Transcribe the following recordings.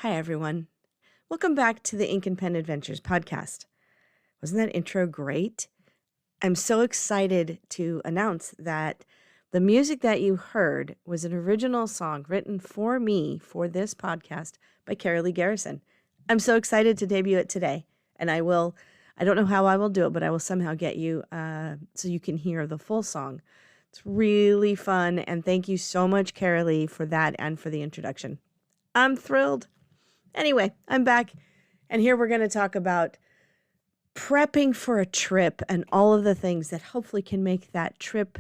Hi, everyone. Welcome back to the Ink and Pen Adventures podcast. Wasn't that intro great? I'm so excited to announce that the music that you heard was an original song written for me for this podcast by Carolee Garrison. I'm so excited to debut it today, and I don't know how I will do it, but I will somehow get you so you can hear the full song. It's really fun, and thank you so much, Carolee, for that and for the introduction. I'm thrilled. Anyway, I'm back, and here we're going to talk about prepping for a trip and all of the things that hopefully can make that trip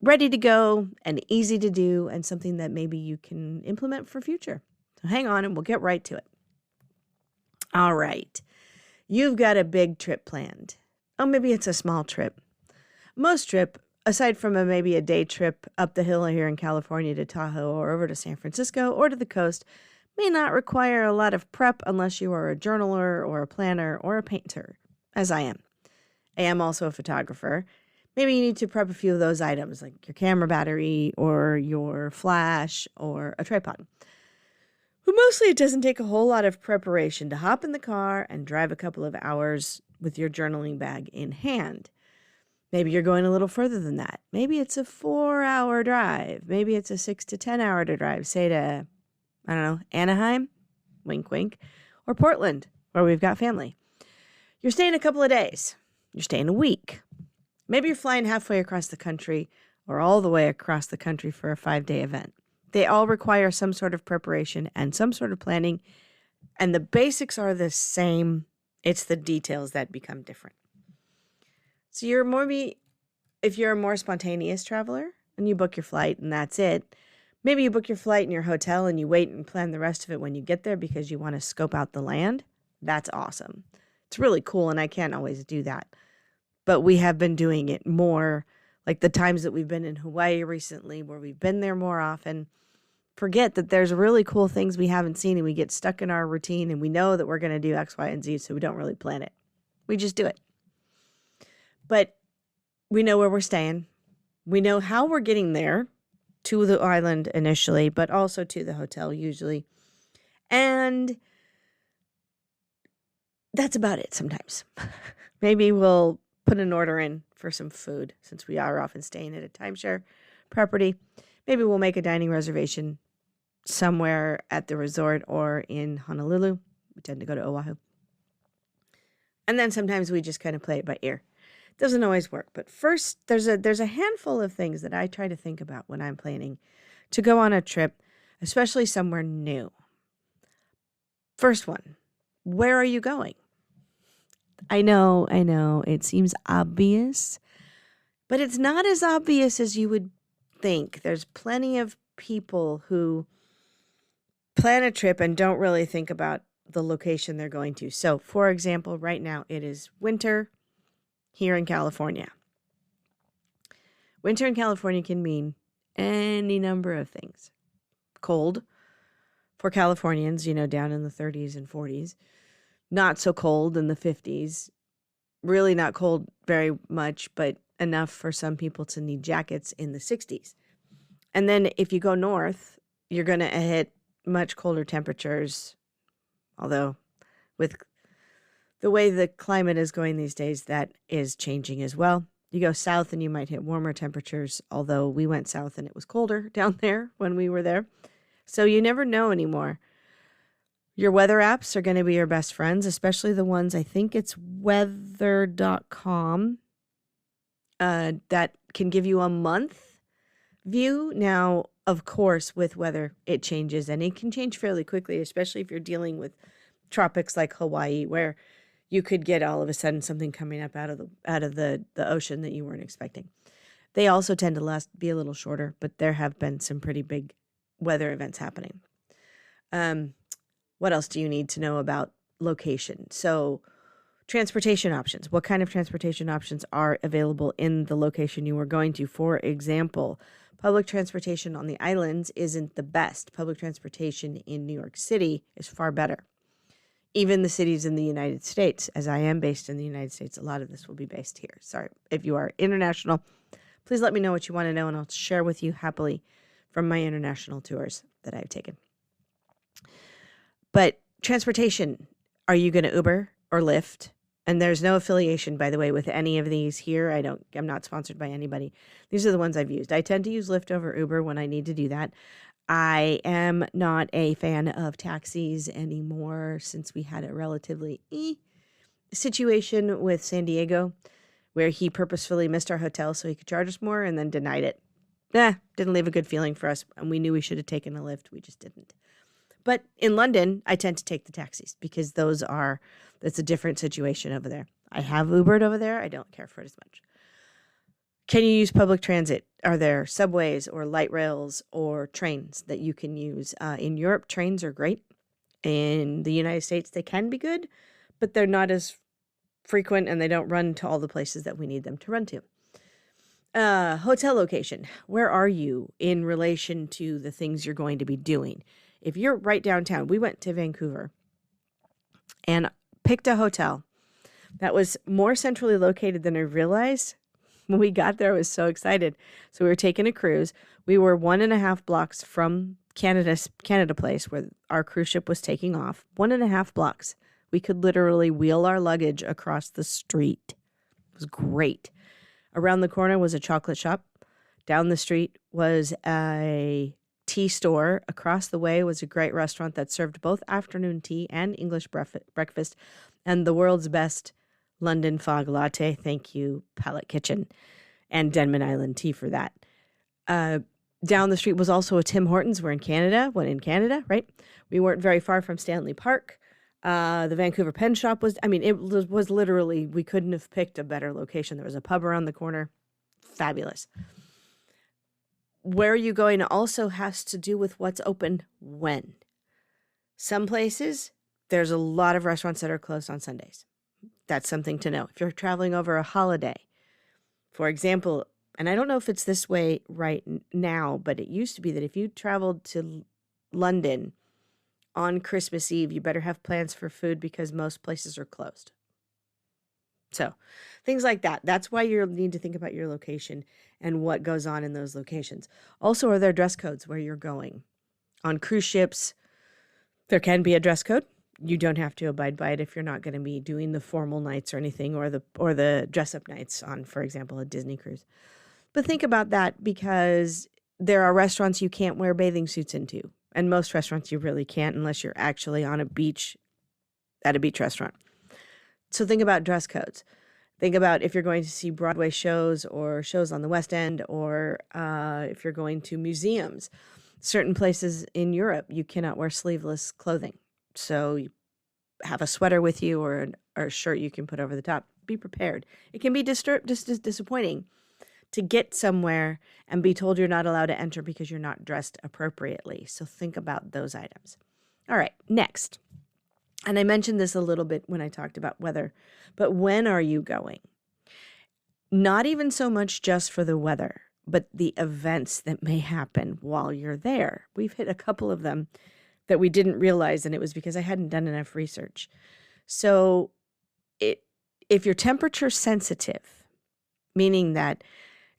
ready to go and easy to do and something that maybe you can implement for future. So hang on, and we'll get right to it. All right. You've got a big trip planned. Oh, maybe it's a small trip. Most trip, aside from maybe a day trip up the hill here in California to Tahoe or over to San Francisco or to the coast, may not require a lot of prep unless you are a journaler or a planner or a painter, as I am. I am also a photographer. Maybe you need to prep a few of those items, like your camera battery or your flash or a tripod. But mostly it doesn't take a whole lot of preparation to hop in the car and drive a couple of hours with your journaling bag in hand. Maybe you're going a little further than that. Maybe it's a 4-hour drive. Maybe it's a 6 to 10 hour to drive, say to Anaheim, wink, wink, or Portland, where we've got family. You're staying a couple of days. You're staying a week. Maybe you're flying halfway across the country or all the way across the country for a 5-day event. They all require some sort of preparation and some sort of planning, and the basics are the same. It's the details that become different. So if you're a more spontaneous traveler and you book your flight and that's it, maybe you book your flight and your hotel and you wait and plan the rest of it when you get there because you want to scope out the land. That's awesome. It's really cool, and I can't always do that. But we have been doing it more, like the times that we've been in Hawaii recently, where we've been there more often. Forget that there's really cool things we haven't seen, and we get stuck in our routine, and we know that we're going to do X, Y, and Z, so we don't really plan it. We just do it. But we know where we're staying. We know how we're getting there, to the island initially, but also to the hotel usually. And that's about it sometimes. Maybe we'll put an order in for some food since we are often staying at a timeshare property. Maybe we'll make a dining reservation somewhere at the resort or in Honolulu. We tend to go to Oahu. And then sometimes we just kind of play it by ear. Doesn't always work, but first there's a handful of things that I try to think about when I'm planning to go on a trip, especially somewhere new. First one, where are you going? I know, it seems obvious, but it's not as obvious as you would think. There's plenty of people who plan a trip and don't really think about the location they're going to. So, for example, right now it is winter here in California. Winter in California can mean any number of things. Cold for Californians, down in the 30s and 40s. Not so cold in the 50s. Really not cold very much, but enough for some people to need jackets in the 60s. And then if you go north, you're going to hit much colder temperatures. Although with the way the climate is going these days, that is changing as well. You go south and you might hit warmer temperatures, although we went south and it was colder down there when we were there. So you never know anymore. Your weather apps are going to be your best friends, especially the ones, I think it's weather.com, that can give you a month view. Now, of course, with weather, it changes, and it can change fairly quickly, especially if you're dealing with tropics like Hawaii, where you could get all of a sudden something coming up out of the ocean that you weren't expecting. They also tend to be a little shorter, but there have been some pretty big weather events happening. What else do you need to know about location? So, transportation options. What kind of transportation options are available in the location you are going to? For example, public transportation on the islands isn't the best. Public transportation in New York City is far better. Even the cities in the United States, as I am based in the United States, a lot of this will be based here. Sorry, if you are international, please let me know what you want to know, and I'll share with you happily from my international tours that I've taken. But transportation, are you going to Uber or Lyft? And there's no affiliation, by the way, with any of these here. I'm not sponsored by anybody. These are the ones I've used. I tend to use Lyft over Uber when I need to do that. I am not a fan of taxis anymore since we had a relatively situation with San Diego where he purposefully missed our hotel so he could charge us more and then denied it. Didn't leave a good feeling for us. And we knew we should have taken a Lyft. We just didn't. But in London, I tend to take the taxis because that's a different situation over there. I have Ubered over there. I don't care for it as much. Can you use public transit? Are there subways or light rails or trains that you can use? In Europe, trains are great. In the United States, they can be good, but they're not as frequent and they don't run to all the places that we need them to run to. Hotel location. Where are you in relation to the things you're going to be doing? If you're right downtown, we went to Vancouver and picked a hotel that was more centrally located than I realized. When we got there, I was so excited. So we were taking a cruise. We were 1.5 blocks from Canada Place where our cruise ship was taking off. 1.5 blocks. We could literally wheel our luggage across the street. It was great. Around the corner was a chocolate shop. Down the street was a tea store. Across the way was a great restaurant that served both afternoon tea and English breakfast and the world's best London fog latte. Thank you, Palette Kitchen and Denman Island Tea for that. Down the street was also a Tim Hortons. We're in Canada. Right? We weren't very far from Stanley Park. The Vancouver Pen Shop it was literally, we couldn't have picked a better location. There was a pub around the corner. Fabulous. Where are you going also has to do with what's open when. Some places, there's a lot of restaurants that are closed on Sundays. That's something to know. If you're traveling over a holiday, for example, and I don't know if it's this way right now, but it used to be that if you traveled to London on Christmas Eve, you better have plans for food because most places are closed. So things like that. That's why you need to think about your location and what goes on in those locations. Also, are there dress codes where you're going? On cruise ships, there can be a dress code. You don't have to abide by it if you're not going to be doing the formal nights or anything, or the dress-up nights on, for example, a Disney cruise. But think about that because there are restaurants you can't wear bathing suits into. And most restaurants you really can't unless you're actually on a beach at a beach restaurant. So think about dress codes. Think about if you're going to see Broadway shows or shows on the West End, or if you're going to museums. Certain places in Europe, you cannot wear sleeveless clothing. So you have a sweater with you or a shirt you can put over the top. Be prepared. It can be disappointing to get somewhere and be told you're not allowed to enter because you're not dressed appropriately. So think about those items. All right, next. And I mentioned this a little bit when I talked about weather, but when are you going? Not even so much just for the weather, but the events that may happen while you're there. We've hit a couple of them that we didn't realize, and it was because I hadn't done enough research. So if you're temperature sensitive, meaning that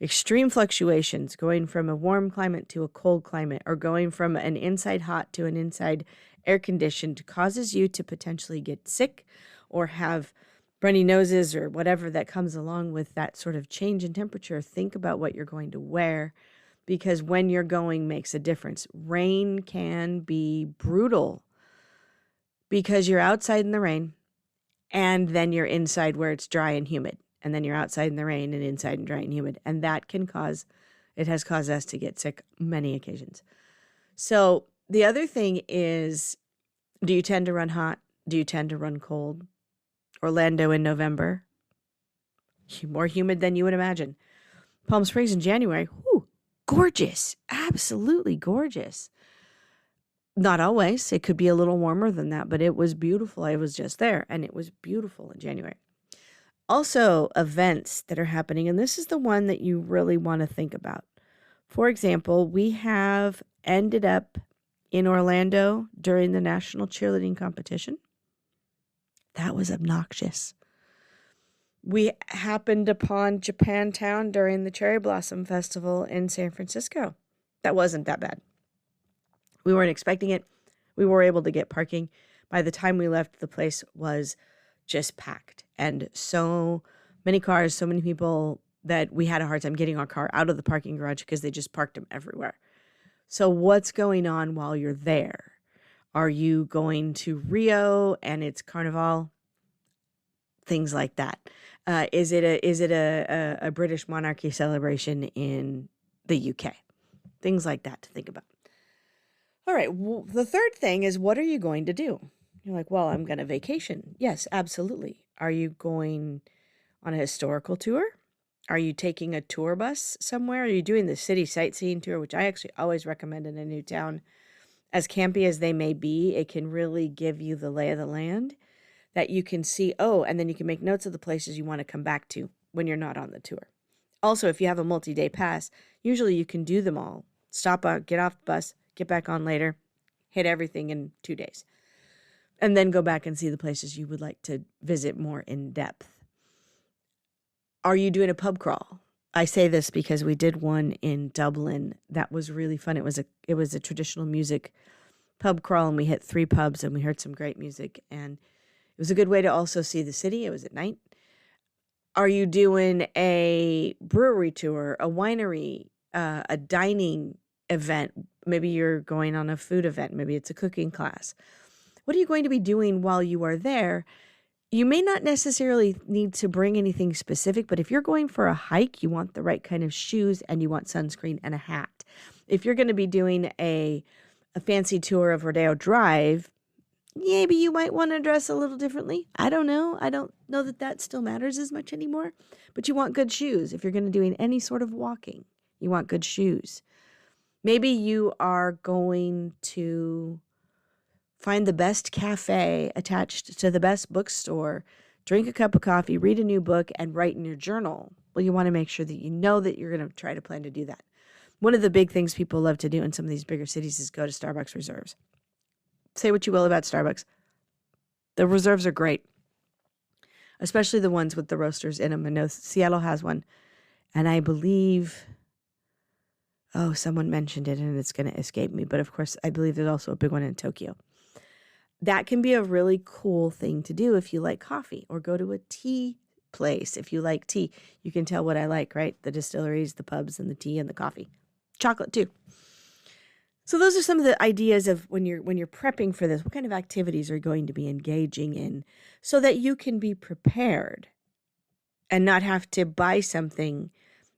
extreme fluctuations, going from a warm climate to a cold climate, or going from an inside hot to an inside air conditioned, causes you to potentially get sick or have runny noses or whatever that comes along with that sort of change in temperature, think about what you're going to wear, because when you're going makes a difference. Rain can be brutal because you're outside in the rain and then you're inside where it's dry and humid. And then you're outside in the rain and inside and dry and humid. And that it has caused us to get sick many occasions. So the other thing is, do you tend to run hot? Do you tend to run cold? Orlando in November, more humid than you would imagine. Palm Springs in January, gorgeous, absolutely gorgeous. Not always. It could be a little warmer than that, but it was beautiful. I was just there, and it was beautiful in January. Also, events that are happening, and this is the one that you really want to think about. For example, we have ended up in Orlando during the national cheerleading competition. That was obnoxious. We happened upon Japantown during the Cherry Blossom Festival in San Francisco. That wasn't that bad. We weren't expecting it. we were able to get parking. By the time we left, the place was just packed, and so many cars, so many people that we had a hard time getting our car out of the parking garage because they just parked them everywhere. So what's going on while you're there? Are you going to Rio and it's Carnival? Things like that. Is it a British monarchy celebration in the UK? Things like that to think about. All right. Well, the third thing is, what are you going to do? You're like, well, I'm going to vacation. Yes, absolutely. Are you going on a historical tour? Are you taking a tour bus somewhere? Are you doing the city sightseeing tour, which I actually always recommend in a new town? As campy as they may be, it can really give you the lay of the land that you can see. Oh, and then you can make notes of the places you want to come back to when you're not on the tour. Also, if you have a multi-day pass, usually you can do them all. Stop out, get off the bus, get back on later, hit everything in 2 days, and then go back and see the places you would like to visit more in depth. Are you doing a pub crawl? I say this because we did one in Dublin that was really fun. It was a traditional music pub crawl, and we hit 3 pubs and we heard some great music, and it was a good way to also see the city. It was at night. Are you doing a brewery tour, a winery, a dining event? Maybe you're going on a food event. Maybe it's a cooking class. What are you going to be doing while you are there? You may not necessarily need to bring anything specific, but if you're going for a hike, you want the right kind of shoes and you want sunscreen and a hat. If you're going to be doing a fancy tour of Rodeo Drive, maybe you might want to dress a little differently. I don't know. I don't know that still matters as much anymore, but you want good shoes. If you're going to do any sort of walking, you want good shoes. Maybe you are going to find the best cafe attached to the best bookstore, drink a cup of coffee, read a new book, and write in your journal. Well, you want to make sure that you know that you're going to try to plan to do that. One of the big things people love to do in some of these bigger cities is go to Starbucks reserves. Say what you will about Starbucks. The reserves are great, especially the ones with the roasters in them. I know Seattle has one, and I believe, someone mentioned it, and it's going to escape me. But of course, I believe there's also a big one in Tokyo. That can be a really cool thing to do if you like coffee, or go to a tea place if you like tea. You can tell what I like, right? The distilleries, the pubs, and the tea and the coffee. Chocolate too. So those are some of the ideas of when you're prepping for this, what kind of activities are you going to be engaging in so that you can be prepared and not have to buy something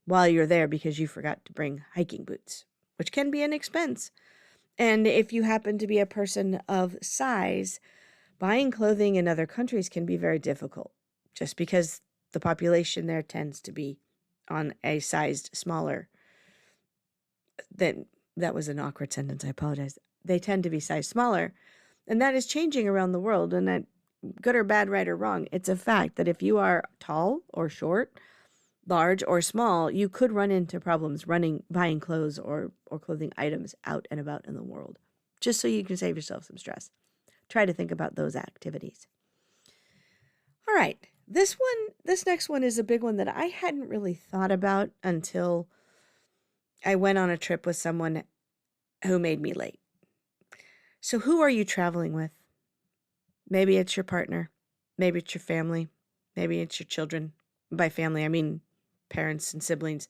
while you're there because you forgot to bring hiking boots, which can be an expense. And if you happen to be a person of size, buying clothing in other countries can be very difficult just because the population there tends to be on a sized smaller. That was an awkward sentence. I apologize. They tend to be sized smaller, and that is changing around the world. And that, good or bad, right or wrong, it's a fact that if you are tall or short, large or small, you could run into problems buying clothes or clothing items out and about in the world, just so you can save yourself some stress. Try to think about those activities. All right. This next one is a big one that I hadn't really thought about until I went on a trip with someone who made me late. So who are you traveling with? Maybe it's your partner. Maybe it's your family. Maybe it's your children. By family, I mean parents and siblings.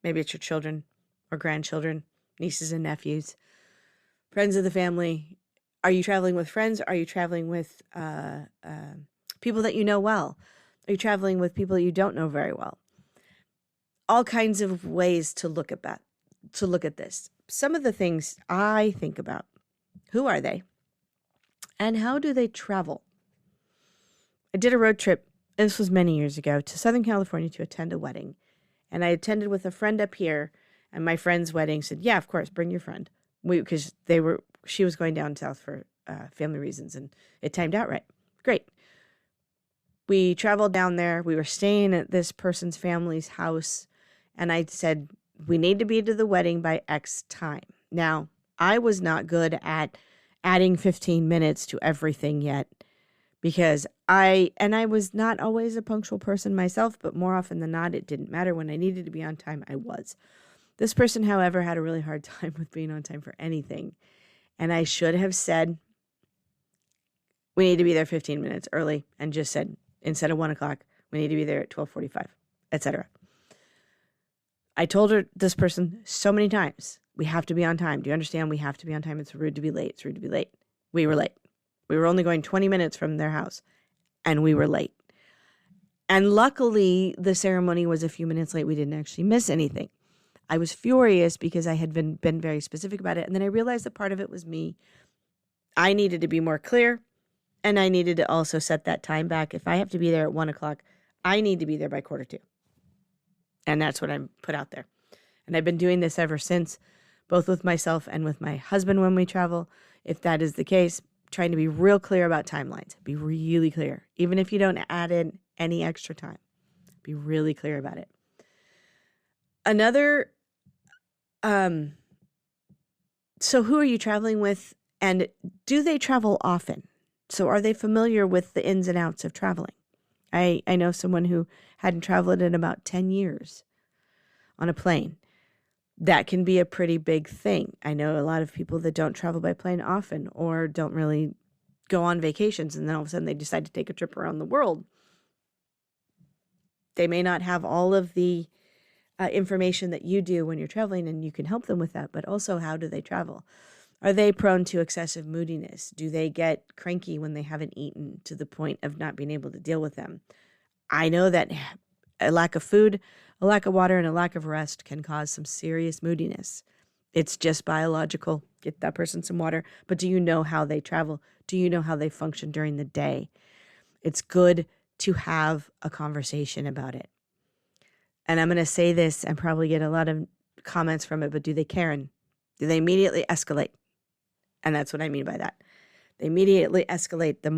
Maybe it's your children or grandchildren, nieces and nephews, friends of the family. Are you traveling with friends? Are you traveling with people that you know well? Are you traveling with people that you don't know very well? All kinds of ways to look at that, to look at this. Some of the things I think about: who are they? And how do they travel? I did a road trip, and this was many years ago, to Southern California to attend a wedding. And I attended with a friend up here, and my friend's wedding said, yeah, of course, bring your friend. Because she was going down south for family reasons, and it timed out right. Great. We traveled down there. We were staying at this person's family's house, and I said, we need to be to the wedding by X time. Now, I was not good at adding 15 minutes to everything yet, because I was not always a punctual person myself, but more often than not, it didn't matter. When I needed to be on time, I was. This person, however, had a really hard time with being on time for anything. And I should have said, we need to be there 15 minutes early, and just said, instead of 1 o'clock, we need to be there at 12:45, etc. I told this person so many times, we have to be on time. Do you understand? We have to be on time. It's rude to be late. It's rude to be late. We were late. We were only going 20 minutes from their house, and we were late. And luckily, the ceremony was a few minutes late. We didn't actually miss anything. I was furious because I had been very specific about it. And then I realized that part of it was me. I needed to be more clear, and I needed to also set that time back. If I have to be there at 1 o'clock, I need to be there by 1:45. And that's what I put out there. And I've been doing this ever since, both with myself and with my husband when we travel. If that is the case, trying to be real clear about timelines. Be really clear. Even if you don't add in any extra time, be really clear about it. Another, so who are you traveling with, and do they travel often? So are they familiar with the ins and outs of traveling? I know someone who hadn't traveled in about 10 years on a plane. That can be a pretty big thing. I know a lot of people that don't travel by plane often, or don't really go on vacations, and then all of a sudden they decide to take a trip around the world. They may not have all of the information that you do when you're traveling, and you can help them with that. But also, how do they travel? Are they prone to excessive moodiness? Do they get cranky when they haven't eaten to the point of not being able to deal with them? I know that a lack of food, a lack of water, and a lack of rest can cause some serious moodiness. It's just biological. Get that person some water. But do you know how they travel? Do you know how they function during the day? It's good to have a conversation about it. And I'm going to say this and probably get a lot of comments from it, but do they Karen? Do they immediately escalate? And that's what I mean by that. They immediately escalate. The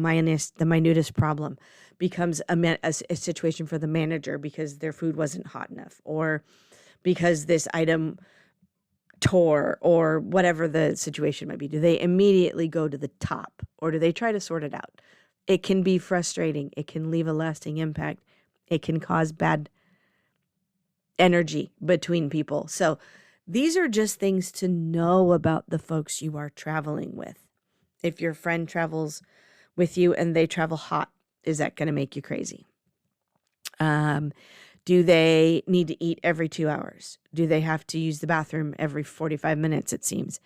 minutest problem becomes a situation for the manager because their food wasn't hot enough, or because this item tore, or whatever the situation might be. Do they immediately go to the top, or do they try to sort it out? It can be frustrating. It can leave a lasting impact. It can cause bad energy between people. So these are just things to know about the folks you are traveling with. If your friend travels with you and they travel hot, is that going to make you crazy? Do they need to eat every 2 hours? Do they have to use the bathroom every 45 minutes, it seems?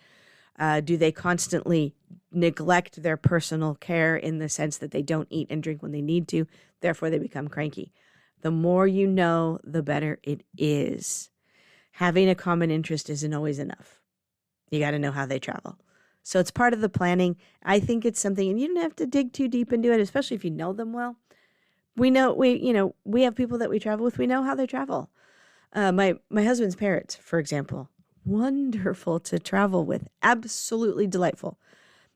Do they constantly neglect their personal care in the sense that they don't eat and drink when they need to, therefore they become cranky? The more you know, the better it is. Having a common interest isn't always enough. You got to know how they travel. So it's part of the planning. I think it's something, and you don't have to dig too deep into it, especially if you know them well. We have people that we travel with. We know how they travel. My husband's parents, for example, wonderful to travel with. Absolutely delightful.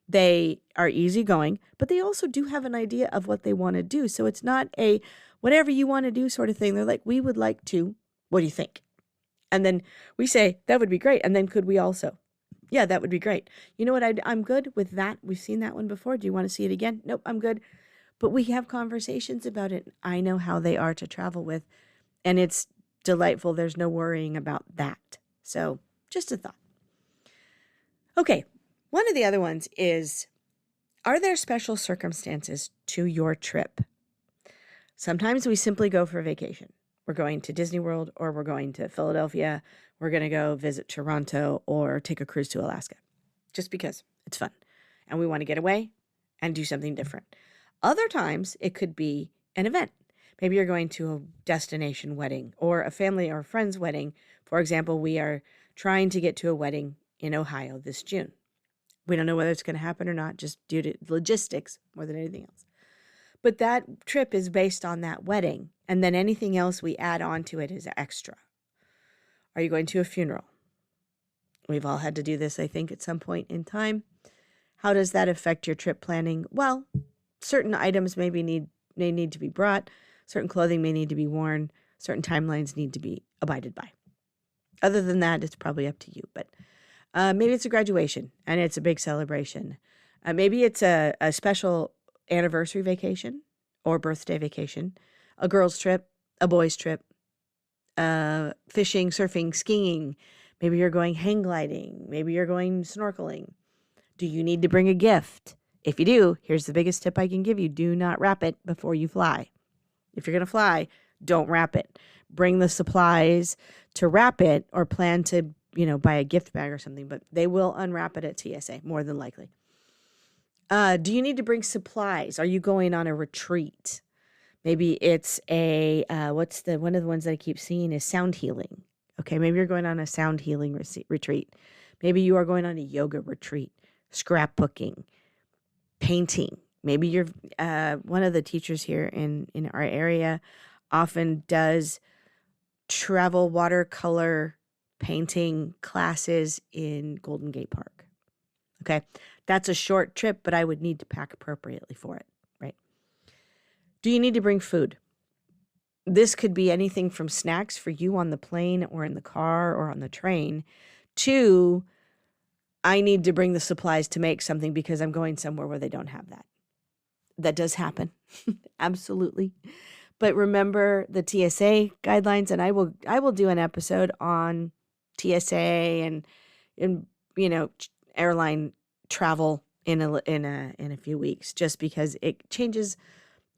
They are easygoing, but they also do have an idea of what they want to do. So it's not a whatever you want to do sort of thing. They're like, we would like to. What do you think? And then we say, that would be great. And then could we also? Yeah, that would be great. You know what? I'm good with that. We've seen that one before. Do you want to see it again? Nope, I'm good. But we have conversations about it. I know how they are to travel with, and it's delightful. There's no worrying about that. So just a thought. Okay, one of the other ones is, are there special circumstances to your trip? Sometimes we simply go for a vacation. We're going to Disney World, or we're going to Philadelphia. We're going to go visit Toronto or take a cruise to Alaska just because it's fun and we want to get away and do something different. Other times it could be an event. Maybe you're going to a destination wedding or a family or friend's wedding. For example, we are trying to get to a wedding in Ohio this June. We don't know whether it's going to happen or not, just due to logistics more than anything else. But that trip is based on that wedding, and then anything else we add on to it is extra. Are you going to a funeral? We've all had to do this, I think, at some point in time. How does that affect your trip planning? Well, certain items may need to be brought. Certain clothing may need to be worn. Certain timelines need to be abided by. Other than that, it's probably up to you. But maybe it's a graduation and it's a big celebration. Maybe it's a special anniversary vacation or birthday vacation, a girl's trip, a boy's trip, fishing, surfing, skiing. Maybe you're going hang gliding. Maybe you're going snorkeling. Do you need to bring a gift? If you do, here's the biggest tip I can give you. Do not wrap it before you fly. If you're going to fly, don't wrap it. Bring the supplies to wrap it or plan to, buy a gift bag or something, but they will unwrap it at TSA, more than likely. Do you need to bring supplies? Are you going on a retreat? Maybe it's one of the ones that I keep seeing is sound healing. Okay, maybe you're going on a sound healing retreat. Maybe you are going on a yoga retreat, scrapbooking, painting. Maybe you're one of the teachers here in our area often does travel watercolor painting classes in Golden Gate Park. Okay, that's a short trip, but I would need to pack appropriately for it, right? Do you need to bring food? This could be anything from snacks for you on the plane or in the car or on the train to I need to bring the supplies to make something because I'm going somewhere where they don't have that. That does happen. Absolutely. But remember the TSA guidelines, and I will do an episode on TSA and airline travel in a few weeks, just because it changes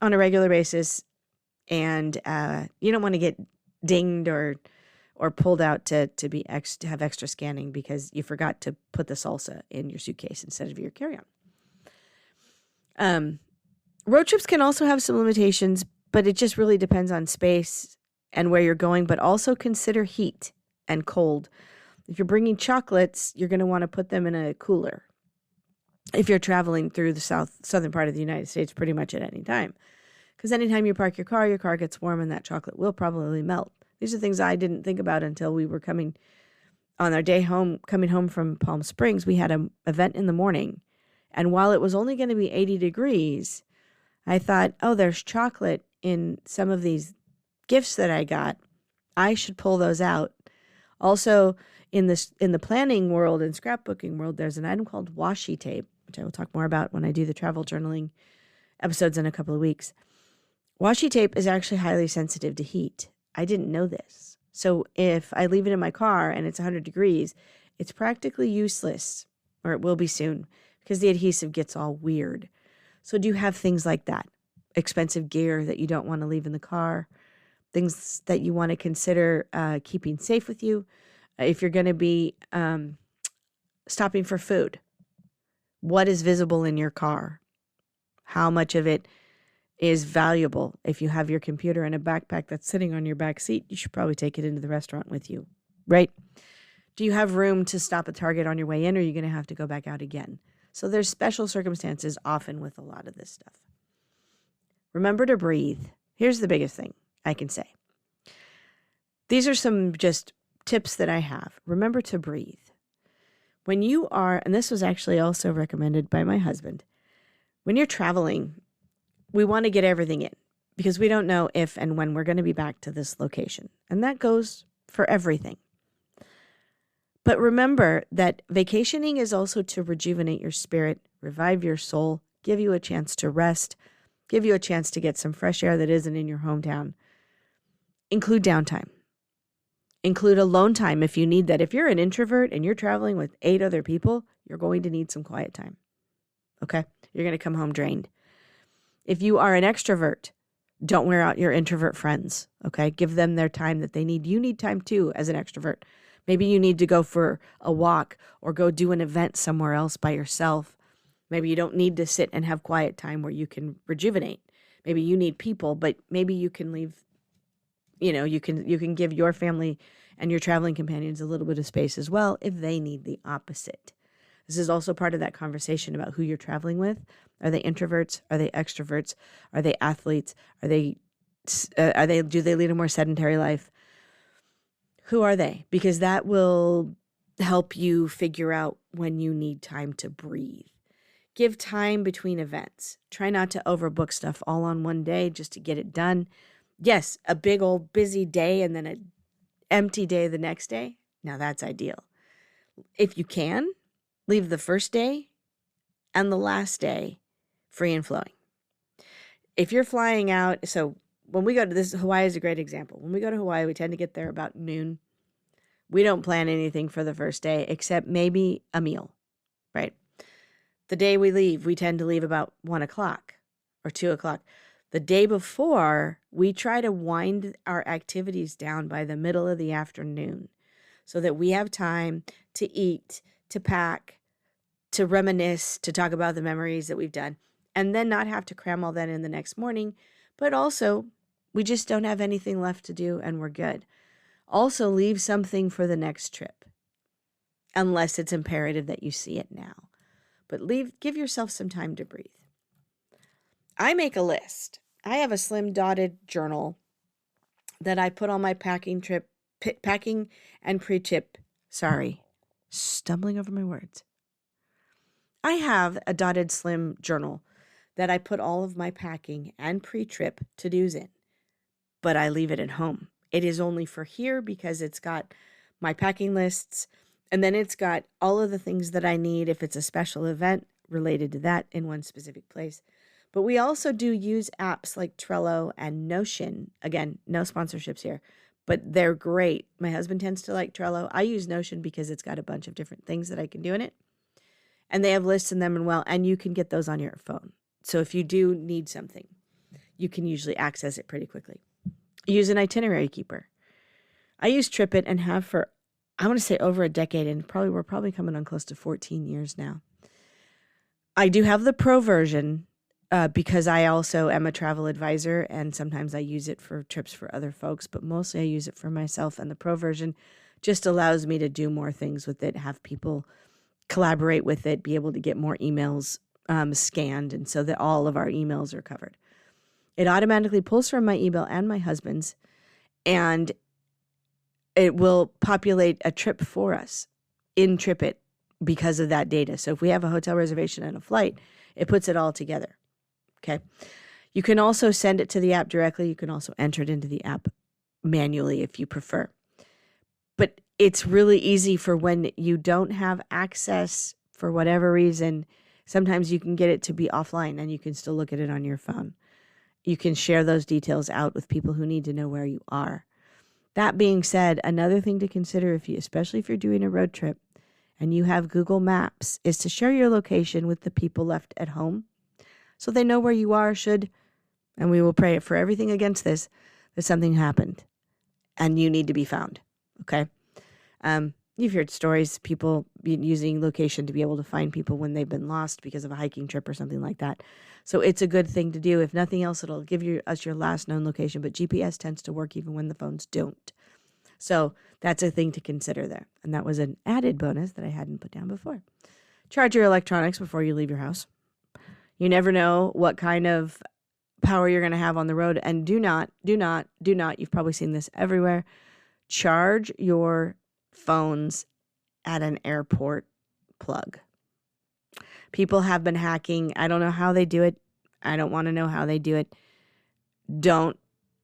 on a regular basis, and you don't want to get dinged or pulled out to have extra scanning because you forgot to put the salsa in your suitcase instead of your carry-on. Road trips can also have some limitations, but it just really depends on space and where you're going, but also consider heat and cold. If you're bringing chocolates, you're going to want to put them in a cooler. If you're traveling through the southern part of the United States, pretty much at any time. Because anytime you park your car gets warm and that chocolate will probably melt. These are things I didn't think about until we were coming on our day home, coming home from Palm Springs. We had an event in the morning. And while it was only going to be 80 degrees, I thought, oh, there's chocolate in some of these gifts that I got. I should pull those out. Also, in the planning world and scrapbooking world, there's an item called washi tape, which I will talk more about when I do the travel journaling episodes in a couple of weeks. Washi tape is actually highly sensitive to heat. I didn't know this. So if I leave it in my car and it's 100 degrees, it's practically useless, or it will be soon, because the adhesive gets all weird. So do you have things like that? Expensive gear that you don't want to leave in the car, things that you want to consider keeping safe with you. If you're going to be stopping for food, what is visible in your car? How much of it is valuable? If you have your computer in a backpack that's sitting on your back seat, you should probably take it into the restaurant with you, right? Do you have room to stop at Target on your way in, or are you going to have to go back out again? So there's special circumstances often with a lot of this stuff. Remember to breathe. Here's the biggest thing I can say. These are some just tips that I have. Remember to breathe. When you are, and this was actually also recommended by my husband, when you're traveling, we want to get everything in because we don't know if and when we're going to be back to this location. And that goes for everything. But remember that vacationing is also to rejuvenate your spirit, revive your soul, give you a chance to rest, give you a chance to get some fresh air that isn't in your hometown. Include downtime. Include alone time if you need that. If you're an introvert and you're traveling with 8 other people, you're going to need some quiet time. Okay? You're going to come home drained. If you are an extrovert, don't wear out your introvert friends, okay? Give them their time that they need. You need time too as an extrovert. Maybe you need to go for a walk or go do an event somewhere else by yourself. Maybe you don't need to sit and have quiet time where you can rejuvenate. Maybe you need people, but maybe you can leave, you can give your family and your traveling companions a little bit of space as well if they need the opposite. This is also part of that conversation about who you're traveling with. Are they introverts? Are they extroverts? Are they athletes? Do they lead a more sedentary life? Who are they? Because that will help you figure out when you need time to breathe. Give time between events. Try not to overbook stuff all on one day just to get it done. Yes, a big old busy day and then an empty day the next day. Now that's ideal. If you can, leave the first day and the last day free and flowing. If you're flying out, so when we go to this, Hawaii is a great example. When we go to Hawaii, we tend to get there about noon. We don't plan anything for the first day except maybe a meal, right? The day we leave, we tend to leave about 1 o'clock or 2 o'clock. The day before, we try to wind our activities down by the middle of the afternoon so that we have time to eat, to pack, to reminisce, to talk about the memories that we've done, and then not have to cram all that in the next morning. But also, we just don't have anything left to do and we're good. Also, leave something for the next trip, unless it's imperative that you see it now. But give yourself some time to breathe. I make a list. I have a slim dotted journal that I put on my packing and pre-trip. Sorry, stumbling over my words. I have a dotted slim journal that I put all of my packing and pre-trip to-dos in, but I leave it at home. It is only for here because it's got my packing lists, and then it's got all of the things that I need if it's a special event related to that in one specific place. But we also do use apps like Trello and Notion. Again, no sponsorships here, but they're great. My husband tends to like Trello. I use Notion because it's got a bunch of different things that I can do in it. And they have lists in them and you can get those on your phone. So if you do need something, you can usually access it pretty quickly. Use an itinerary keeper. I use TripIt and have for, I want to say, over a decade, and we're probably coming on close to 14 years now. I do have the pro version because I also am a travel advisor, and sometimes I use it for trips for other folks, but mostly I use it for myself. And the pro version just allows me to do more things with it, have people collaborate with it, be able to get more emails scanned, and so that all of our emails are covered. It automatically pulls from my email and my husband's, and it will populate a trip for us in TripIt because of that data. So if we have a hotel reservation and a flight, it puts it all together. Okay. You can also send it to the app directly. You can also enter it into the app manually if you prefer. But it's really easy for when you don't have access for whatever reason. Sometimes you can get it to be offline and you can still look at it on your phone. You can share those details out with people who need to know where you are. That being said, another thing to consider, especially if you're doing a road trip and you have Google Maps, is to share your location with the people left at home so they know where you are and we will pray for everything against this, that something happened and you need to be found. Okay. You've heard stories, people using location to be able to find people when they've been lost because of a hiking trip or something like that. So it's a good thing to do. If nothing else, it'll give us your last known location, but GPS tends to work even when the phones don't. So that's a thing to consider there. And that was an added bonus that I hadn't put down before. Charge your electronics before you leave your house. You never know what kind of power you're going to have on the road. And do not, you've probably seen this everywhere, charge your phones at an airport plug. People have been hacking. I don't know how they do it. I don't want to know how they do it.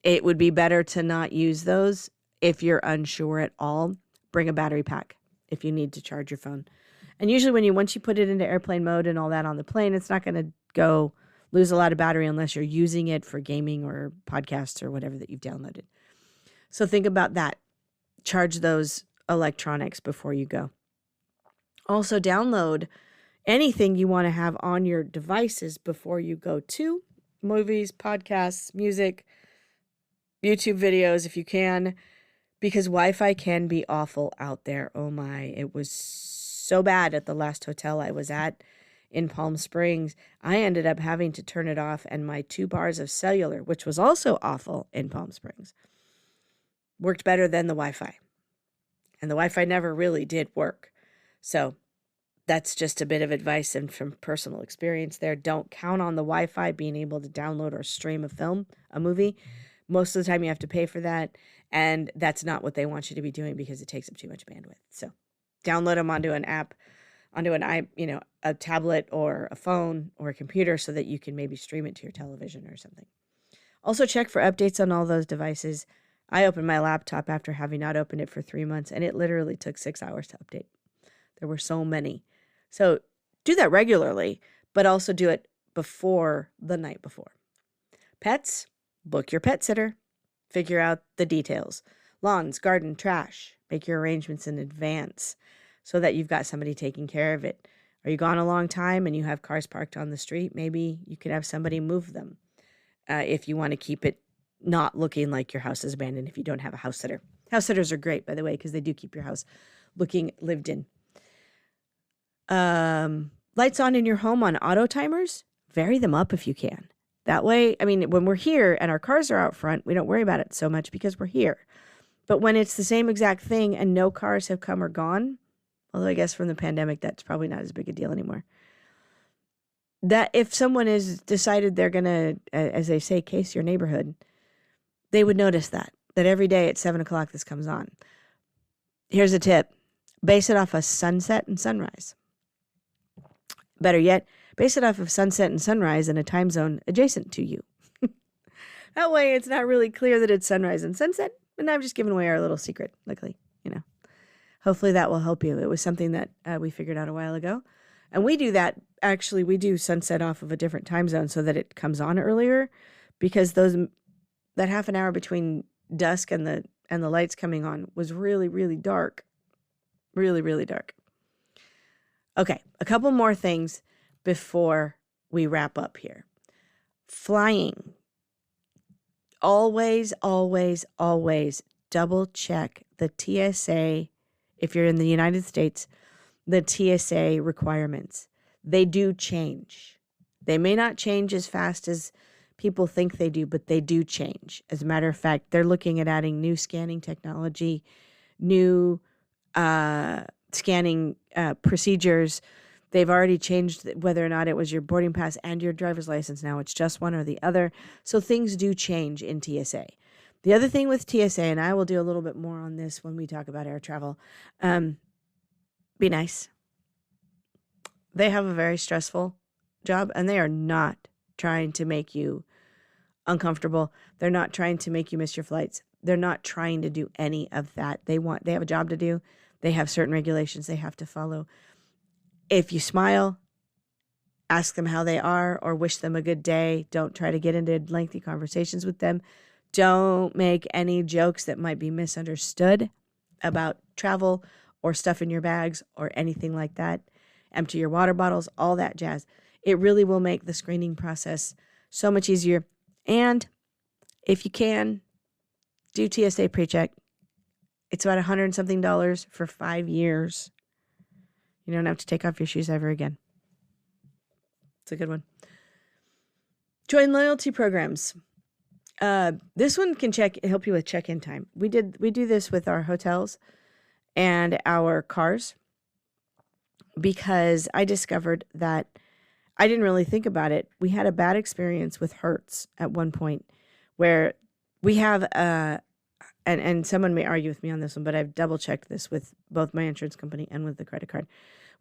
It would be better to not use those. If you're unsure at all, bring a battery pack if you need to charge your phone. And usually once you put it into airplane mode and all that on the plane, it's not going to go lose a lot of battery unless you're using it for gaming or podcasts or whatever that you've downloaded. So think about that. Charge those electronics before you go. Also, download anything you want to have on your devices before you go to movies, podcasts, music, YouTube videos if you can, because Wi-Fi can be awful out there. Oh my, it was so bad at the last hotel I was at in Palm Springs. I ended up having to turn it off, and my 2 bars of cellular, which was also awful in Palm Springs, worked better than the Wi-Fi. And the Wi-Fi never really did work. So that's just a bit of advice and from personal experience there. Don't count on the Wi-Fi being able to download or stream a movie. Most of the time you have to pay for that. And that's not what they want you to be doing because it takes up too much bandwidth. So download them onto an app, onto a tablet or a phone or a computer so that you can maybe stream it to your television or something. Also check for updates on all those devices. I opened my laptop after having not opened it for 3 months, and it literally took 6 hours to update. There were so many. So do that regularly, but also do it before the night before. Pets, book your pet sitter. Figure out the details. Lawns, garden, trash. Make your arrangements in advance so that you've got somebody taking care of it. Are you gone a long time and you have cars parked on the street? Maybe you could have somebody move them if you want to keep it not looking like your house is abandoned if you don't have a house sitter. House sitters are great, by the way, because they do keep your house looking lived in. Lights on in your home on auto timers, vary them up if you can. That way, I mean, when we're here and our cars are out front, we don't worry about it so much because we're here. But when it's the same exact thing and no cars have come or gone, although I guess from the pandemic, that's probably not as big a deal anymore. That if someone has decided they're going to, as they say, case your neighborhood, they would notice that every day at 7 o'clock this comes on. Here's a tip. Base it off of sunset and sunrise. Better yet, base it off of sunset and sunrise in a time zone adjacent to you. That way it's not really clear that it's sunrise and sunset, and I'm just giving away our little secret, luckily, Hopefully that will help you. It was something that we figured out a while ago. And we do that, actually, we do sunset off of a different time zone so that it comes on earlier, because that half an hour between dusk and the lights coming on was really, really dark. Really, really dark. Okay, a couple more things before we wrap up here. Flying. Always, always, always double check the TSA. If you're in the United States, the TSA requirements. They do change. They may not change as fast as people think they do, but they do change. As a matter of fact, they're looking at adding new scanning technology, new scanning procedures. They've already changed whether or not it was your boarding pass and your driver's license. Now it's just one or the other. So things do change in TSA. The other thing with TSA, and I will do a little bit more on this when we talk about air travel, be nice. They have a very stressful job, and they are not trying to make you uncomfortable. They're not trying to make you miss your flights. They're not trying to do any of that. They have a job to do. They have certain regulations they have to follow. If you smile, ask them how they are or wish them a good day. Don't try to get into lengthy conversations with them. Don't make any jokes that might be misunderstood about travel or stuff in your bags or anything like that. Empty your water bottles, all that jazz. It really will make the screening process so much easier. And if you can, do TSA PreCheck. It's about $100 and something for 5 years. You don't have to take off your shoes ever again. It's a good one. Join loyalty programs. This one can help you with check-in time. We do this with our hotels and our cars because I discovered that I didn't really think about it. We had a bad experience with Hertz at one point where we have and someone may argue with me on this one, but I've double checked this with both my insurance company and with the credit card.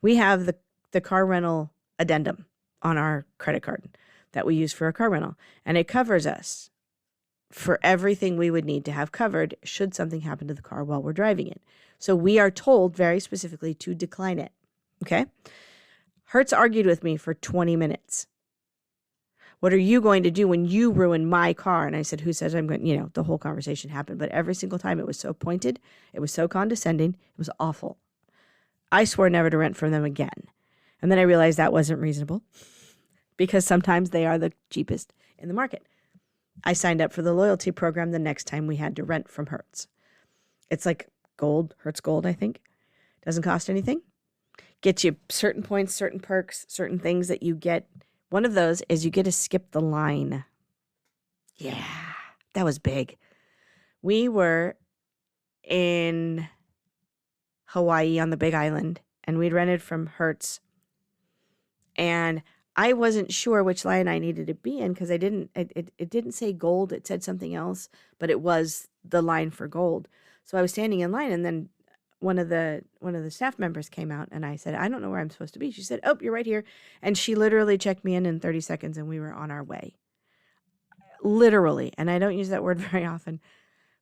We have the car rental addendum on our credit card that we use for a car rental, and it covers us for everything we would need to have covered should something happen to the car while we're driving it. So we are told very specifically to decline it. Okay? Hertz argued with me for 20 minutes. What are you going to do when you ruin my car? And I said, who says I'm going, the whole conversation happened. But every single time it was so pointed. It was so condescending. It was awful. I swore never to rent from them again. And then I realized that wasn't reasonable because sometimes they are the cheapest in the market. I signed up for the loyalty program the next time we had to rent from Hertz. It's like gold, Hertz Gold, I think. Doesn't cost anything. Gets you certain points, certain perks, certain things that you get. One of those is you get to skip the line. Yeah, that was big. We were in Hawaii on the Big Island, and we'd rented from Hertz. And I wasn't sure which line I needed to be in because it didn't say gold. It said something else, but it was the line for gold. So I was standing in line, and then one of the staff members came out, and I said, I don't know where I'm supposed to be. She said, oh, you're right here. And she literally checked me in 30 seconds, and we were on our way. Literally. And I don't use that word very often,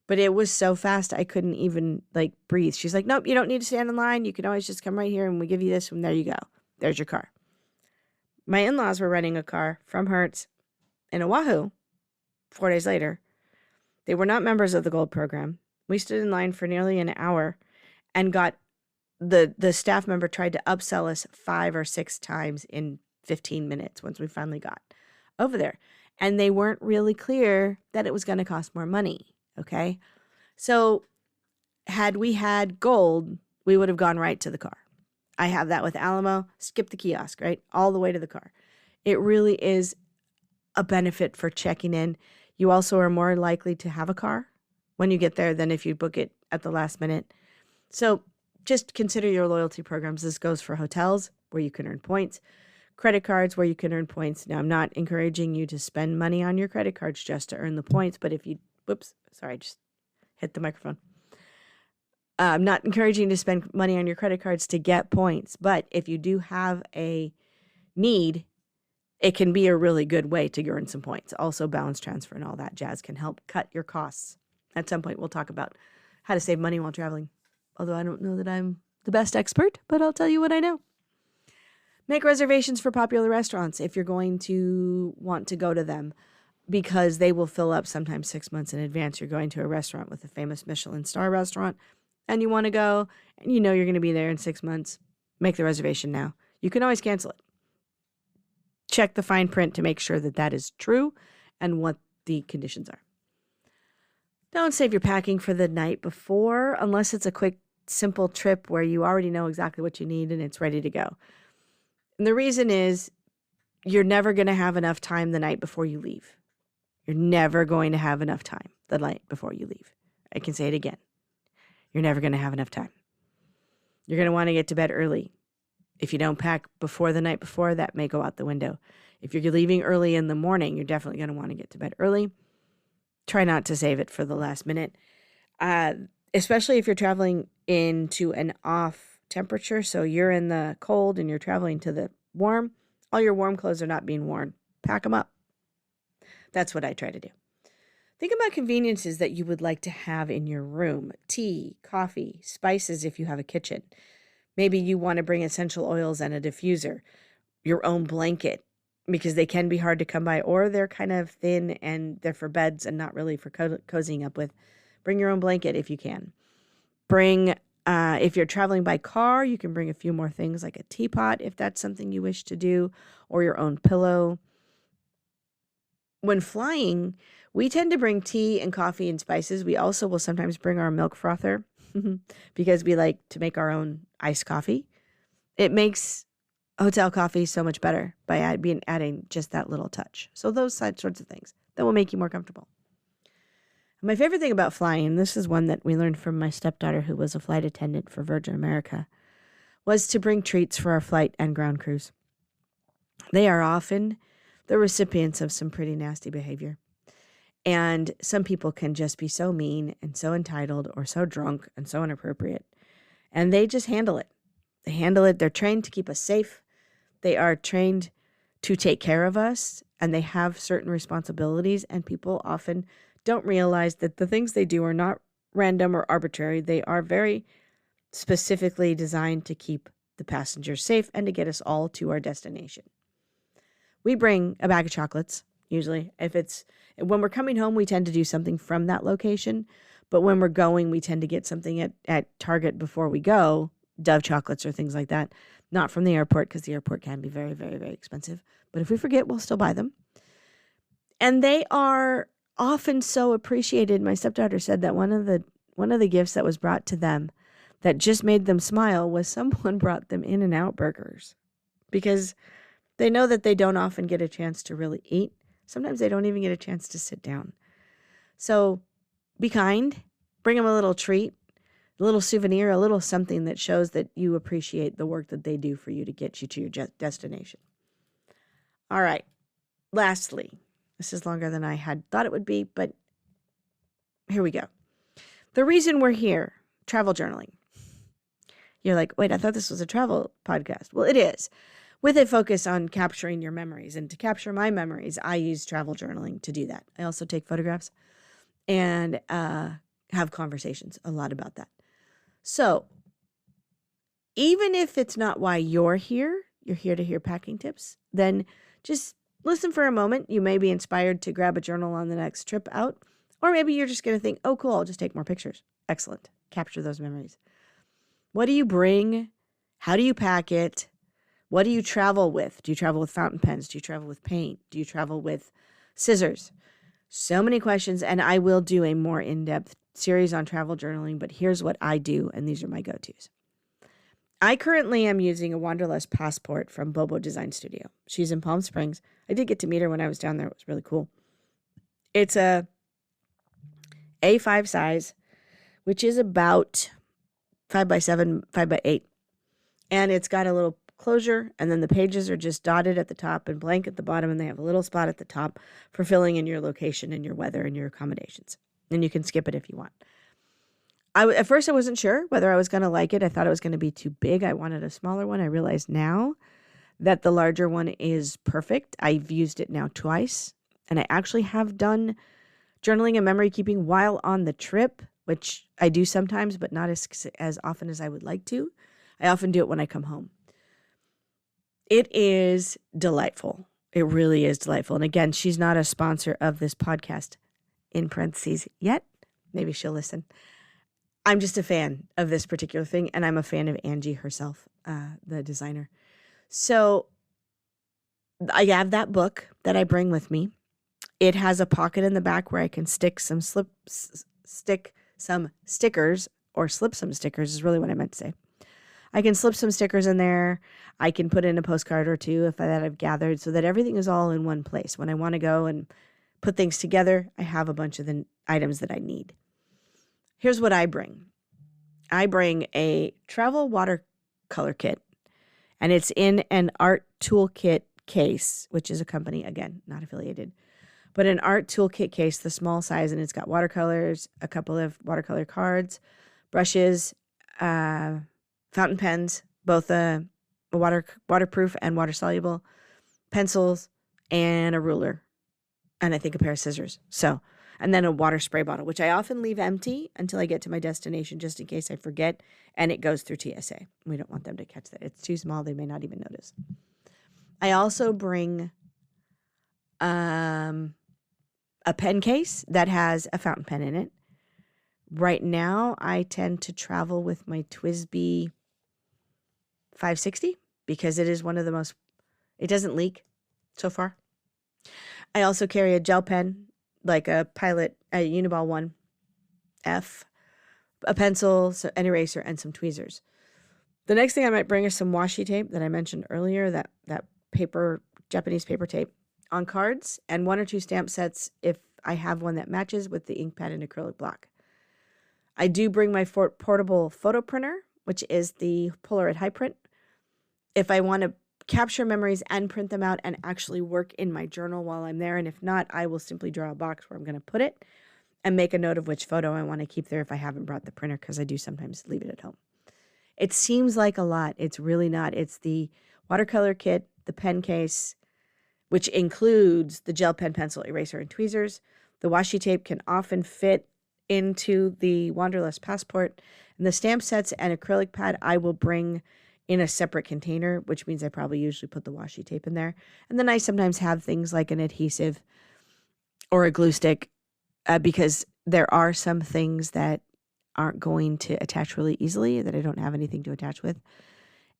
but it was so fast I couldn't even breathe. She's like, nope, you don't need to stand in line. You can always just come right here, and we give you this, and there you go. There's your car. My in-laws were renting a car from Hertz in Oahu 4 days later. They were not members of the Gold program. We stood in line for nearly an hour and got the staff member tried to upsell us 5 or 6 times in 15 minutes once we finally got over there. And they weren't really clear that it was going to cost more money. Okay. So had we had gold, we would have gone right to the car. I have that with Alamo. Skip the kiosk, right? All the way to the car. It really is a benefit for checking in. You also are more likely to have a car when you get there than if you book it at the last minute. So just consider your loyalty programs. This goes for hotels where you can earn points, credit cards where you can earn points. Now, I'm not encouraging you to spend money on your credit cards just to earn the points, but if you, I just hit the microphone. I'm not encouraging you to spend money on your credit cards to get points, but if you do have a need, it can be a really good way to earn some points. Also, balance transfer and all that jazz can help cut your costs. At some point, we'll talk about how to save money while traveling. Although I don't know that I'm the best expert, but I'll tell you what I know. Make reservations for popular restaurants if you're going to want to go to them, because they will fill up sometimes 6 months in advance. You're going to a restaurant with a famous Michelin star restaurant and you want to go and you know you're going to be there in 6 months. Make the reservation now. You can always cancel it. Check the fine print to make sure that that is true and what the conditions are. Don't save your packing for the night before unless it's a quick, simple trip where you already know exactly what you need and it's ready to go. And the reason is you're never going to have enough time the night before you leave. You're never going to have enough time the night before you leave. I can say it again. You're never going to have enough time. You're going to want to get to bed early. If you don't pack before the night before, that may go out the window. If you're leaving early in the morning, you're definitely going to want to get to bed early. Try not to save it for the last minute, especially if you're traveling into an off temperature. So you're in the cold and you're traveling to the warm. All your warm clothes are not being worn. Pack them up. That's what I try to do. Think about conveniences that you would like to have in your room. Tea, coffee, spices if you have a kitchen. Maybe you want to bring essential oils and a diffuser, your own blanket, because they can be hard to come by, or they're kind of thin and they're for beds and not really for cozying up with. Bring your own blanket if you can. Bring, if you're traveling by car, you can bring a few more things like a teapot if that's something you wish to do, or your own pillow. When flying, we tend to bring tea and coffee and spices. We also will sometimes bring our milk frother because we like to make our own iced coffee. It makes hotel coffee so much better by adding just that little touch. So those sorts of things that will make you more comfortable. My favorite thing about flying, and this is one that we learned from my stepdaughter who was a flight attendant for Virgin America, was to bring treats for our flight and ground crews. They are often the recipients of some pretty nasty behavior. And some people can just be so mean and so entitled or so drunk and so inappropriate. And they just handle it. They handle it. They're trained to keep us safe. They are trained to take care of us. And they have certain responsibilities. And people often don't realize that the things they do are not random or arbitrary. They are very specifically designed to keep the passengers safe and to get us all to our destination. We bring a bag of chocolates, usually. When we're coming home, we tend to do something from that location. But when we're going, we tend to get something at Target before we go, Dove chocolates or things like that. Not from the airport, because the airport can be very, very, very expensive. But if we forget, we'll still buy them. And they are often so appreciated. My stepdaughter said that one of the gifts that was brought to them that just made them smile was someone brought them In-N-Out burgers, because they know that they don't often get a chance to really eat. Sometimes they don't even get a chance to sit down. So be kind. Bring them a little treat, a little souvenir, a little something that shows that you appreciate the work that they do for you to get you to your destination. All right. Lastly, this is longer than I had thought it would be, but here we go. The reason we're here, travel journaling. You're like, wait, I thought this was a travel podcast. Well, it is, with a focus on capturing your memories. And to capture my memories, I use travel journaling to do that. I also take photographs and have conversations a lot about that. So even if it's not why you're here to hear packing tips, then just listen for a moment. You may be inspired to grab a journal on the next trip out, or maybe you're just going to think, oh, cool, I'll just take more pictures. Excellent. Capture those memories. What do you bring? How do you pack it? What do you travel with? Do you travel with fountain pens? Do you travel with paint? Do you travel with scissors? So many questions, and I will do a more in-depth series on travel journaling, but here's what I do, and these are my go-tos. I currently am using a Wanderlust passport from Bobo Design Studio. She's in Palm Springs. I did get to meet her when I was down there. It was really cool. It's a A5 size, which is about 5x7, 5x8. And it's got a little closure, and then the pages are just dotted at the top and blank at the bottom, and they have a little spot at the top for filling in your location and your weather and your accommodations. And you can skip it if you want. At first, I wasn't sure whether I was going to like it. I thought it was going to be too big. I wanted a smaller one. I realize now that the larger one is perfect. I've used it now twice, and I actually have done journaling and memory keeping while on the trip, which I do sometimes, but not as often as I would like to. I often do it when I come home. It is delightful. It really is delightful. And again, she's not a sponsor of this podcast, in parentheses, yet. Maybe she'll listen. I'm just a fan of this particular thing, and I'm a fan of Angie herself, the designer. So I have that book that I bring with me. It has a pocket in the back where I can stick some stickers, or slip some stickers is really what I meant to say. I can slip some stickers in there. I can put in a postcard or two that I've gathered so that everything is all in one place. When I want to go and put things together, I have a bunch of the items that I need. Here's what I bring. I bring a travel watercolor kit, and it's in an art toolkit case, which is a company, again, not affiliated, but an art toolkit case, the small size, and it's got watercolors, a couple of watercolor cards, brushes, fountain pens, both waterproof and water soluble, pencils, and a ruler, and I think a pair of scissors. And then a water spray bottle, which I often leave empty until I get to my destination, just in case I forget, and it goes through TSA. We don't want them to catch that. It's too small; they may not even notice. I also bring a pen case that has a fountain pen in it. Right now, I tend to travel with my TWSBI 560 because it is one of the most, it doesn't leak so far. I also carry a gel pen, like a Pilot, a Uniball 1F, a pencil, an eraser, and some tweezers. The next thing I might bring is some washi tape that I mentioned earlier, that paper, Japanese paper tape on cards, and 1 or 2 stamp sets if I have one that matches with the ink pad and acrylic block. I do bring my portable photo printer, which is the Polaroid High Print. If I want to capture memories and print them out and actually work in my journal while I'm there, and if not, I will simply draw a box where I'm going to put it and make a note of which photo I want to keep there if I haven't brought the printer, because I do sometimes leave it at home. It seems like a lot. It's really not. It's the watercolor kit, the pen case, which includes the gel pen, pencil, eraser, and tweezers. The washi tape can often fit into the Wanderlust passport, and the stamp sets and acrylic pad I will bring in a separate container, which means I probably usually put the washi tape in there. And then I sometimes have things like an adhesive or a glue stick, because there are some things that aren't going to attach really easily, that I don't have anything to attach with,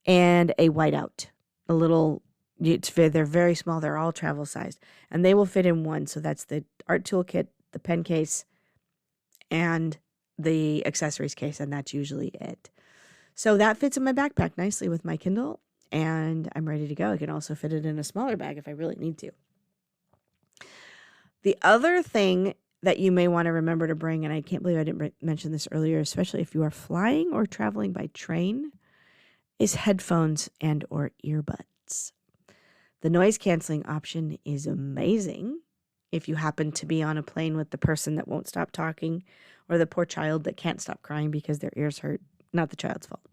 and a whiteout, a little. They're very small. They're all travel sized, and they will fit in one. So that's the art toolkit, the pen case, and the accessories case, and that's usually it. So that fits in my backpack nicely with my Kindle, and I'm ready to go. I can also fit it in a smaller bag if I really need to. The other thing that you may want to remember to bring, and I can't believe I didn't mention this earlier, especially if you are flying or traveling by train, is headphones and or earbuds. The noise canceling option is amazing if you happen to be on a plane with the person that won't stop talking, or the poor child that can't stop crying because their ears hurt. Not the child's fault,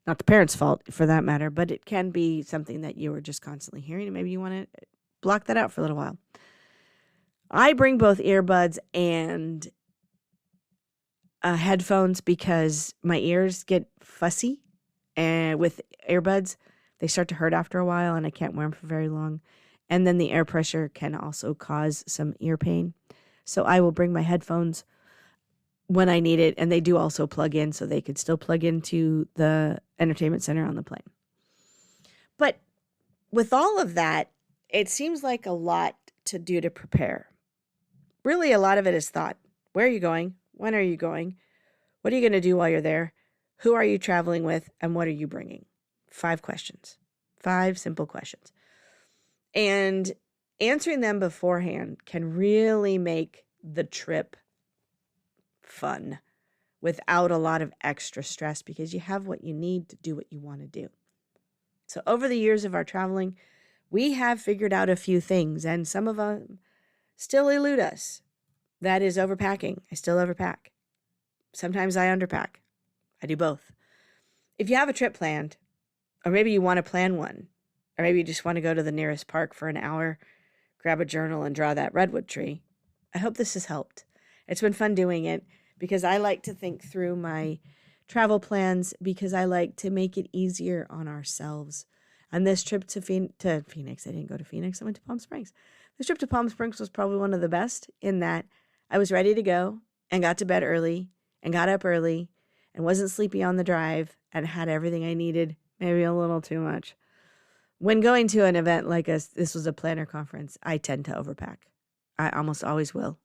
not the parent's fault for that matter, but it can be something that you are just constantly hearing, and maybe you want to block that out for a little while. I bring both earbuds and headphones because my ears get fussy, and with earbuds, they start to hurt after a while, and I can't wear them for very long. And then the air pressure can also cause some ear pain. So I will bring my headphones when I need it. And they do also plug in, so they could still plug into the entertainment center on the plane. But with all of that, it seems like a lot to do to prepare. Really, a lot of it is thought. Where are you going? When are you going? What are you going to do while you're there? Who are you traveling with? And what are you bringing? 5 questions. 5 simple questions. And answering them beforehand can really make the trip fun without a lot of extra stress, because you have what you need to do what you want to do. So over the years of our traveling, we have figured out a few things, and some of them still elude us. That is overpacking. I still overpack. Sometimes I underpack. I do both. If you have a trip planned, or maybe you want to plan one, or maybe you just want to go to the nearest park for an hour, grab a journal and draw that redwood tree, I hope this has helped. It's been fun doing it because I like to think through my travel plans, because I like to make it easier on ourselves. And this trip to Phoenix, I didn't go to Phoenix, I went to Palm Springs. This trip to Palm Springs was probably one of the best in that I was ready to go and got to bed early and got up early and wasn't sleepy on the drive and had everything I needed, maybe a little too much. When going to an event like this was a planner conference, I tend to overpack. I almost always will.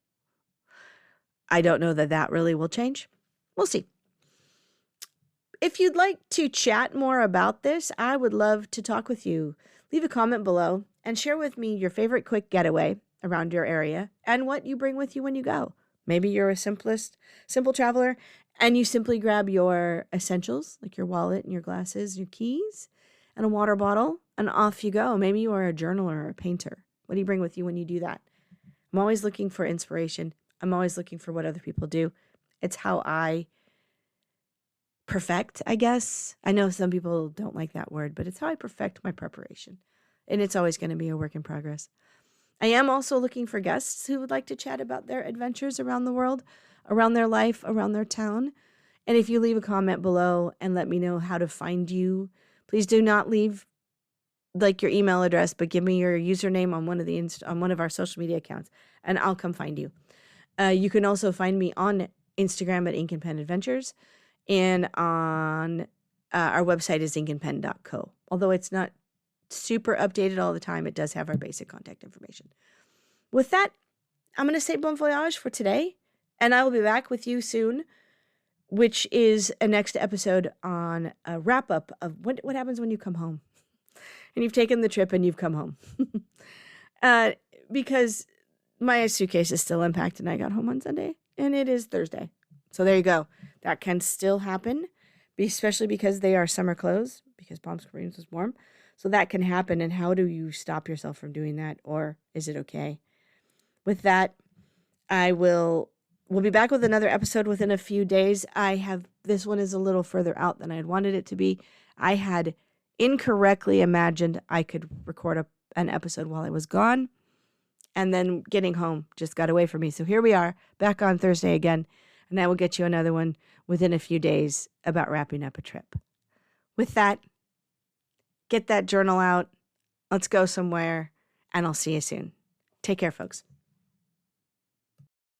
I don't know that really will change. We'll see. If you'd like to chat more about this, I would love to talk with you. Leave a comment below and share with me your favorite quick getaway around your area and what you bring with you when you go. Maybe you're a simple traveler and you simply grab your essentials, like your wallet and your glasses, your keys, and a water bottle, and off you go. Maybe you are a journaler or a painter. What do you bring with you when you do that? I'm always looking for inspiration. I'm always looking for what other people do. It's how I perfect, I guess. I know some people don't like that word, but it's how I perfect my preparation. And it's always going to be a work in progress. I am also looking for guests who would like to chat about their adventures around the world, around their life, around their town. And if you leave a comment below and let me know how to find you, please do not leave like your email address, but give me your username on one of our social media accounts, and I'll come find you. You can also find me on Instagram at Ink and Pen Adventures, and on our website is inkandpen.co. Although it's not super updated all the time, it does have our basic contact information. With that, I'm going to say bon voyage for today, and I will be back with you soon, which is a next episode on a wrap-up of what happens when you come home. And you've taken the trip and you've come home. Because my suitcase is still unpacked and I got home on Sunday and it is Thursday. So there you go. That can still happen, especially because they are summer clothes, because Palm Springs was warm. So that can happen. And how do you stop yourself from doing that? Or is it okay? With that, we'll be back with another episode within a few days. This one is a little further out than I had wanted it to be. I had incorrectly imagined I could record an episode while I was gone, and then getting home just got away from me. So here we are, back on Thursday again, and I will get you another one within a few days about wrapping up a trip. With that, get that journal out, let's go somewhere, and I'll see you soon. Take care, folks.